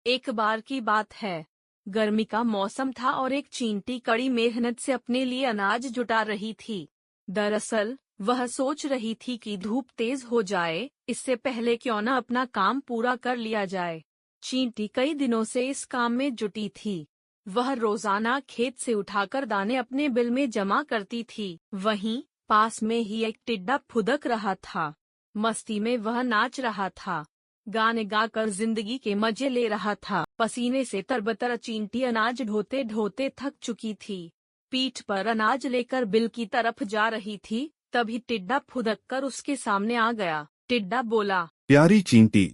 एक बार की बात है। गर्मी का मौसम था और एक चींटी कड़ी मेहनत से अपने लिए अनाज जुटा रही थी। दरअसल वह सोच रही थी कि धूप तेज हो जाए, इससे पहले क्यों न अपना काम पूरा कर लिया जाए। चींटी कई दिनों से इस काम में जुटी थी। वह रोजाना खेत से उठाकर दाने अपने बिल में जमा करती थी। वहीं पास में ही एक टिड्डा फुदक रहा था। मस्ती में वह नाच रहा था, गाने गाकर जिंदगी के मजे ले रहा था। पसीने से तरबतर चींटी अनाज ढोते ढोते थक चुकी थी। पीठ पर अनाज लेकर बिल की तरफ जा रही थी, तभी टिड्डा फुदक कर उसके सामने आ गया। टिड्डा बोला, प्यारी चींटी,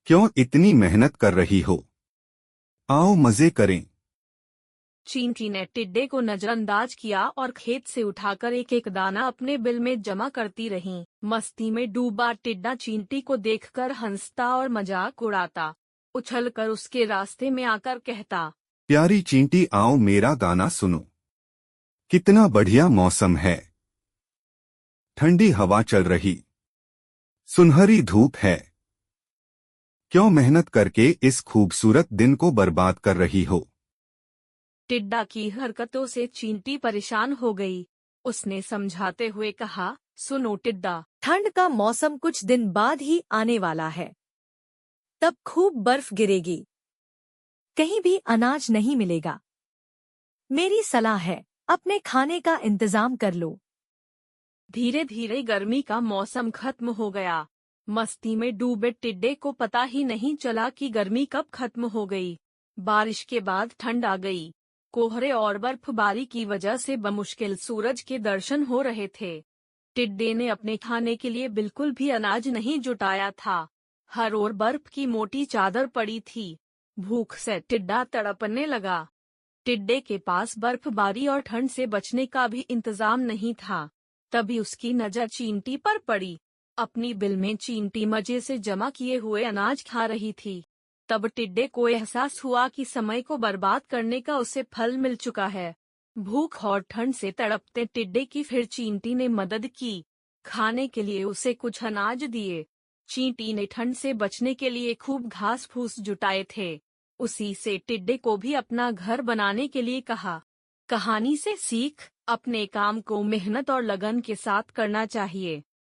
क्यों इतनी मेहनत कर रही हो? आओ मजे करें। चींटी ने टिड्डे को नजरअंदाज किया और खेत से उठाकर एक एक दाना अपने बिल में जमा करती रही। मस्ती में डूबा टिड्डा चींटी को देखकर हंसता और मजाक उड़ाता। उछलकर उसके रास्ते में आकर कहता, प्यारी चींटी, आओ मेरा गाना सुनो। कितना बढ़िया मौसम है। ठंडी हवा चल रही, सुनहरी धूप है। क्यों मेहनत करके इस खूबसूरत दिन को बर्बाद कर रही हो? टिड्डा की हरकतों से चींटी परेशान हो गई। उसने समझाते हुए कहा, सुनो टिड्डा, ठंड का मौसम कुछ दिन बाद ही आने वाला है। तब खूब बर्फ गिरेगी, कहीं भी अनाज नहीं मिलेगा। मेरी सलाह है, अपने खाने का इंतजाम कर लो। धीरे धीरे गर्मी का मौसम खत्म हो गया। मस्ती में डूबे टिड्डे को पता ही नहीं चला कि गर्मी कब खत्म हो गई। बारिश के बाद ठंड आ गई। कोहरे और बर्फबारी की वजह से बमुश्किल सूरज के दर्शन हो रहे थे। टिड्डे ने अपने खाने के लिए बिल्कुल भी अनाज नहीं जुटाया था। हर ओर बर्फ की मोटी चादर पड़ी थी। भूख से टिड्डा तड़पने लगा। टिड्डे के पास बर्फबारी और ठंड से बचने का भी इंतजाम नहीं था। तभी उसकी नजर चींटी पर पड़ी। अपनी बिल में चींटी मजे से जमा किए हुए अनाज खा रही थी। तब टिड्डे को एहसास हुआ कि समय को बर्बाद करने का उसे फल मिल चुका है। भूख और ठंड से तड़पते टिड्डे की फिर चींटी ने मदद की। खाने के लिए उसे कुछ अनाज दिए। चींटी ने ठंड से बचने के लिए खूब घास फूस जुटाए थे। उसी से टिड्डे को भी अपना घर बनाने के लिए कहा। कहानी से सीख, अपने काम को मेहनत और लगन के साथ करना चाहिए।